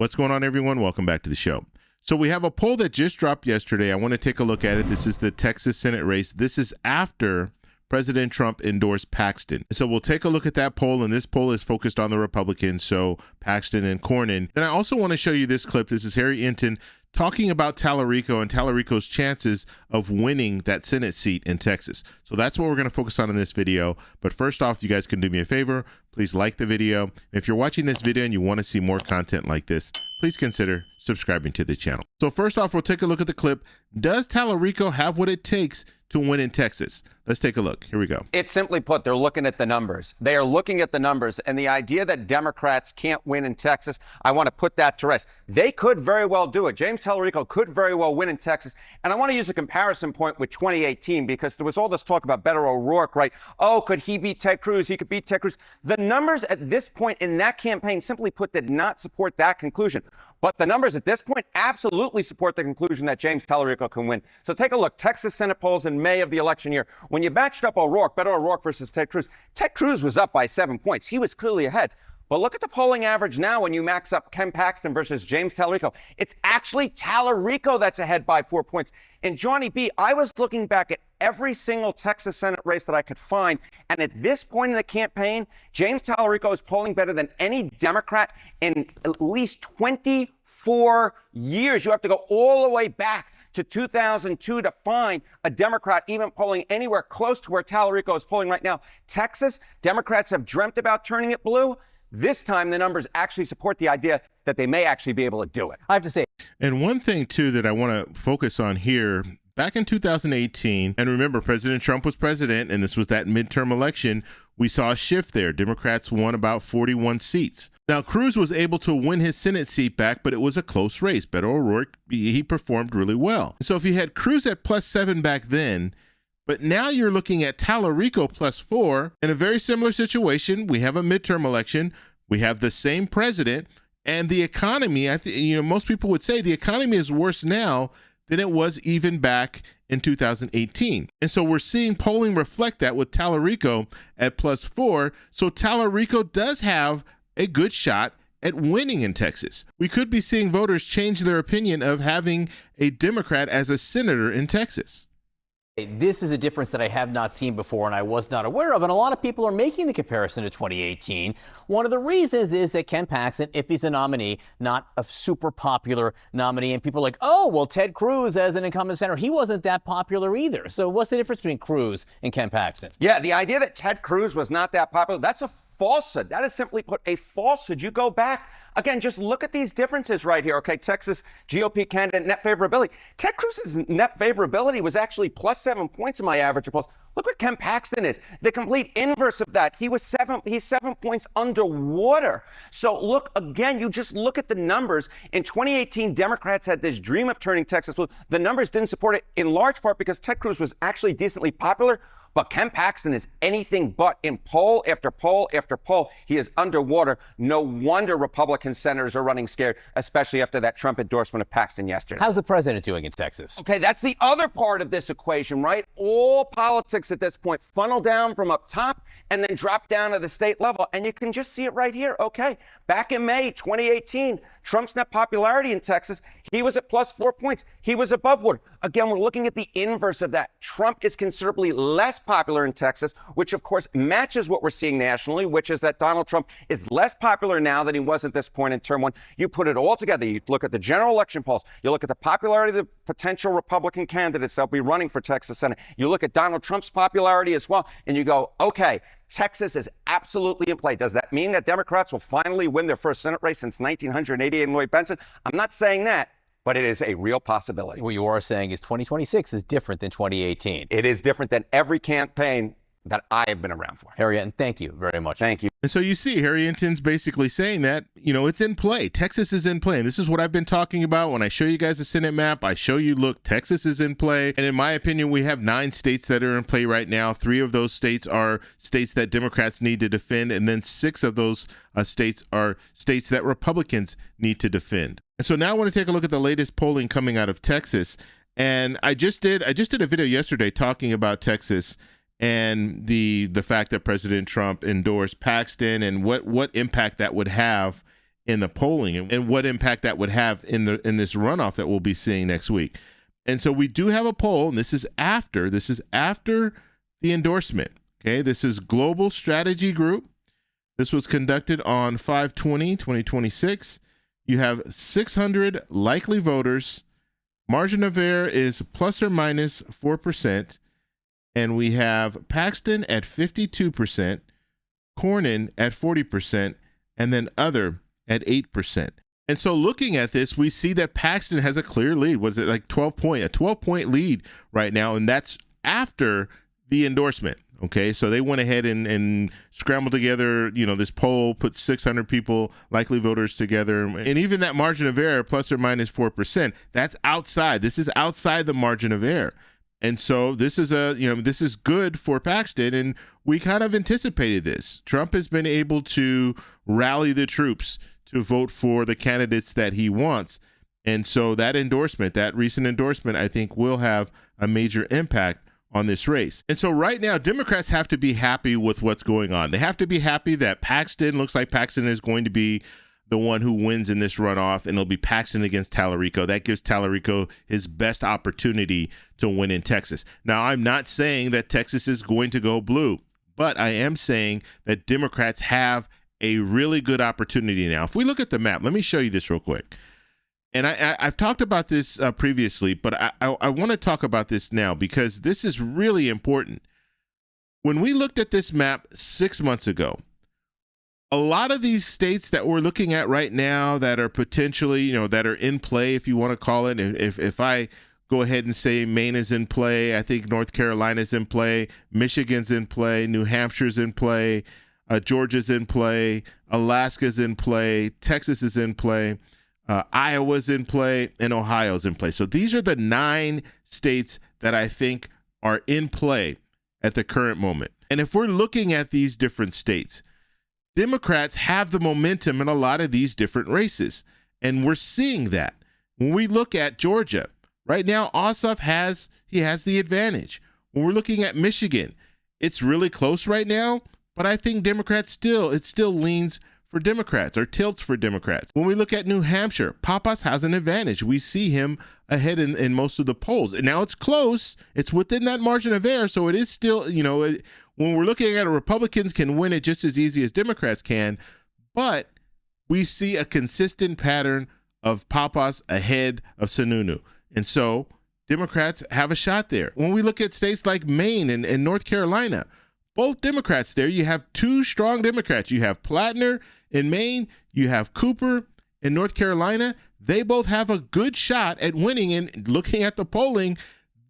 What's going on, everyone? Welcome back to the show. So we have a poll that just dropped yesterday. I want to take a look at it. This is the Texas Senate race. This is after President Trump endorsed Paxton. So we'll take a look at that poll, and this poll is focused on the Republicans, so Paxton and Cornyn. Then I also want to show you this clip. This is Harry Enten talking about Talarico and Talarico's chances of winning that Senate seat in Texas. So that's what we're going to focus on in this video. But first off, you guys can do me a favor. Please like the video. If you're watching this video and you want to see more content like this, please consider subscribing to the channel. So first off, we'll take a look at the clip. Does Talarico have what it takes to win in Texas? Let's take a look. Here we go. It's simply put, they're looking at the numbers. They are looking at the numbers, and the idea that Democrats can't win in Texas, I want to put that to rest. They could very well do it. James Talarico could very well win in Texas. And I want to use a comparison point with 2018 because there was all this talk about Beto O'Rourke, right? Oh, could he beat Ted Cruz? He could beat Ted Cruz. The numbers at this point in that campaign, simply put, did not support that conclusion. But the numbers at this point absolutely support the conclusion that James Talarico can win. So take a look. Texas Senate polls in May of the election year. When you matched up O'Rourke, Beto O'Rourke versus Ted Cruz was up by 7 points. He was clearly ahead. But look at the polling average now when you max up Ken Paxton versus James Talarico. It's actually Talarico that's ahead by 4 points. And Johnny B, I was looking back at every single Texas Senate race that I could find. And at this point in the campaign, James Talarico is polling better than any Democrat in at least 24 years. You have to go all the way back to 2002 to find a Democrat even polling anywhere close to where Talarico is polling right now. Texas, Democrats have dreamt about turning it blue. This time, the numbers actually support the idea that they may actually be able to do it. I have to say. And one thing, too, that I want to focus on here, back in 2018, and remember, President Trump was president, and this was that midterm election, we saw a shift there. Democrats won about 41 seats. Now, Cruz was able to win his Senate seat back, but it was a close race. Beto O'Rourke, he performed really well. So if you had Cruz at +7 back then, but now you're looking at Talarico +4 in a very similar situation. We have a midterm election. We have the same president, and the economy, most people would say the economy is worse now than it was even back in 2018. And so we're seeing polling reflect that with Talarico at +4. So Talarico does have a good shot at winning in Texas. We could be seeing voters change their opinion of having a Democrat as a senator in Texas. This is a difference that I have not seen before and I was not aware of, and a lot of people are making the comparison to 2018. One of the reasons is that Ken Paxton, if he's the nominee, not a super popular nominee, and people are like, oh, well, Ted Cruz as an incumbent senator, he wasn't that popular either. So what's the difference between Cruz and Ken Paxton? Yeah, the idea that Ted Cruz was not that popular, that's a falsehood. That is simply put a falsehood. You go back. Again, just look at these differences right here. Okay, Texas GOP candidate net favorability. Ted Cruz's net favorability was actually +7 points in my average polls. Look what Ken Paxton is. The complete inverse of that. He's 7 points underwater. So look, again, you just look at the numbers. In 2018, Democrats had this dream of turning Texas blue. The numbers didn't support it in large part because Ted Cruz was actually decently popular. But Ken Paxton is anything but. In poll after poll after poll, he is underwater. No wonder Republican senators are running scared, especially after that Trump endorsement of Paxton yesterday. How's the president doing in Texas? Okay, that's the other part of this equation, right? All politics at this point funnel down from up top and then drop down to the state level. And you can just see it right here. Okay, back in May 2018, Trump's net popularity in Texas, he was at +4 points. He was above water. Again, we're looking at the inverse of that. Trump is considerably less popular in Texas, which of course matches what we're seeing nationally, which is that Donald Trump is less popular now than he was at this point in term one. You put it all together. You look at the general election polls. You look at the popularity of the potential Republican candidates that'll be running for Texas Senate. You look at Donald Trump's popularity as well, and you go, okay, Texas is absolutely in play. Does that mean that Democrats will finally win their first Senate race since 1988 in Lloyd Bentsen? I'm not saying that, but it is a real possibility. What you are saying is 2026 is different than 2018. It is different than every campaign that I have been around for. Harry Enten, thank you very much. Thank you. And so you see, Harry Enten's basically saying that, it's in play. Texas is in play. And this is what I've been talking about. When I show you guys the Senate map, I show you, look, Texas is in play. And in my opinion, we have 9 states that are in play right now. 3 of those states are states that Democrats need to defend. And then 6 of those states are states that Republicans need to defend. And so now I want to take a look at the latest polling coming out of Texas. And I just did a video yesterday talking about Texas and the fact that President Trump endorsed Paxton and what impact that would have in the polling and what impact that would have in this runoff that we'll be seeing next week. And so we do have a poll, and this is after the endorsement. Okay, this is Global Strategy Group. This was conducted on 5/20/2026. You have 600 likely voters. Margin of error is plus or minus 4%. And we have Paxton at 52%, Cornyn at 40%, and then other at 8%. And so looking at this, we see that Paxton has a clear lead. Was it like 12-point lead right now? And that's after the endorsement. Okay, so they went ahead and scrambled together, this poll, put 600 people, likely voters together. And even that margin of error, plus or minus 4%, that's outside. This is outside the margin of error. And so this is this is good for Paxton, and we kind of anticipated this. Trump has been able to rally the troops to vote for the candidates that he wants. And so that recent endorsement, I think will have a major impact on this race. And so right now, Democrats have to be happy with what's going on. They have to be happy that looks like Paxton is going to be the one who wins in this runoff, and it'll be Paxton against Talarico. That gives Talarico his best opportunity to win in Texas. Now, I'm not saying that Texas is going to go blue, but I am saying that Democrats have a really good opportunity now. If we look at the map, let me show you this real quick. And I've talked about this previously, but I want to talk about this now because this is really important. When we looked at this map 6 months ago, a lot of these states that we're looking at right now that are potentially, that are in play, if you want to call it, if I go ahead and say Maine is in play, I think North Carolina's in play, Michigan's in play, New Hampshire's in play, Georgia's in play, Alaska's in play, Texas is in play, Iowa's in play, and Ohio's in play. So these are the 9 states that I think are in play at the current moment. And if we're looking at these different states, Democrats have the momentum in a lot of these different races. And we're seeing that. When we look at Georgia, right now, Ossoff has the advantage. When we're looking at Michigan, it's really close right now, but I think Democrats still leans for Democrats or tilts for Democrats. When we look at New Hampshire, Pappas has an advantage. We see him ahead in most of the polls. And now it's close. It's within that margin of error. So it is still, when we're looking at it, Republicans can win it just as easy as Democrats can. But we see a consistent pattern of Pappas ahead of Sununu. And so Democrats have a shot there. When we look at states like Maine and North Carolina, both Democrats there, you have 2 strong Democrats. You have Plattner in Maine, you have Cooper in North Carolina. They both have a good shot at winning. And looking at the polling,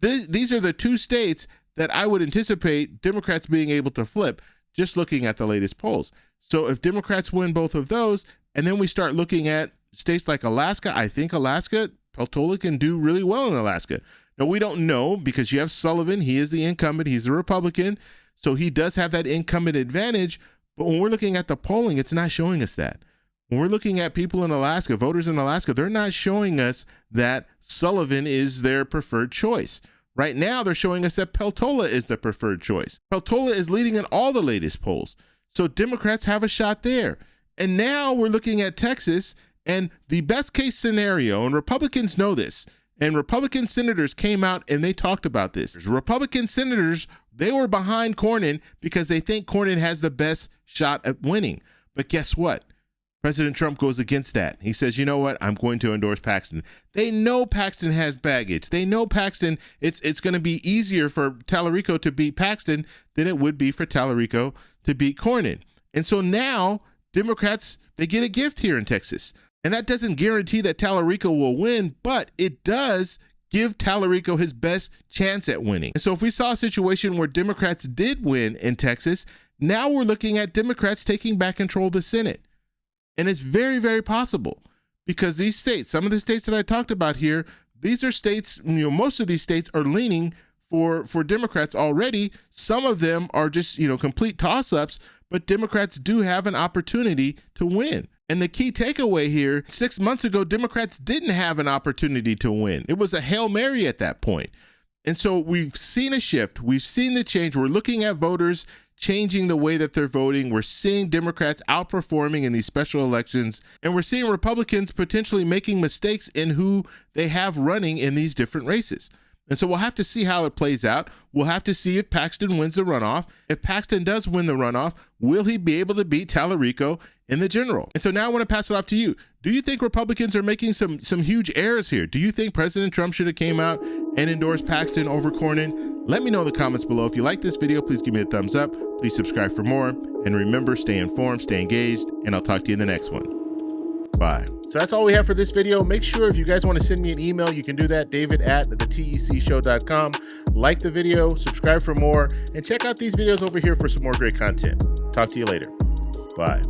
these are the 2 states that I would anticipate Democrats being able to flip, just looking at the latest polls. So if Democrats win both of those, and then we start looking at states like Alaska, I think Peltola can do really well in Alaska. Now, we don't know because you have Sullivan. He is the incumbent. He's a Republican. So he does have that incumbent advantage, but when we're looking at the polling, it's not showing us that. When we're looking at people in Alaska, voters in Alaska, they're not showing us that Sullivan is their preferred choice. Right now, they're showing us that Peltola is the preferred choice. Peltola is leading in all the latest polls. So Democrats have a shot there. And now we're looking at Texas, and the best case scenario, and Republicans know this, and Republican senators came out and they talked about this. Republican senators, they were behind Cornyn because they think Cornyn has the best shot at winning. But guess what? President Trump goes against that. He says, you know what? I'm going to endorse Paxton. They know Paxton has baggage. They know Paxton, it's going to be easier for Talarico to beat Paxton than it would be for Talarico to beat Cornyn. And so now Democrats, they get a gift here in Texas. And that doesn't guarantee that Talarico will win, but it does give Talarico his best chance at winning. And so if we saw a situation where Democrats did win in Texas, now we're looking at Democrats taking back control of the Senate. And it's very, very possible because these states, some of the states that I talked about here, these are states, most of these states are leaning for Democrats already. Some of them are just, complete toss-ups, but Democrats do have an opportunity to win. And the key takeaway here, 6 months ago, Democrats didn't have an opportunity to win. It was a Hail Mary at that point. And so we've seen a shift. We've seen the change. We're looking at voters changing the way that they're voting. We're seeing Democrats outperforming in these special elections, and we're seeing Republicans potentially making mistakes in who they have running in these different races. And so we'll have to see how it plays out. We'll have to see if Paxton wins the runoff. If Paxton does win the runoff, will he be able to beat Talarico in the general? And so now I want to pass it off to you. Do you think Republicans are making some huge errors here? Do you think President Trump should have came out and endorsed Paxton over Cornyn? Let me know in the comments below. If you like this video, please give me a thumbs up. Please subscribe for more. And remember, stay informed, stay engaged, and I'll talk to you in the next one. Bye. So that's all we have for this video. Make sure if you guys want to send me an email, you can do that, david@thetecshow.com. Like the video, subscribe for more, and check out these videos over here for some more great content. Talk to you later. Bye.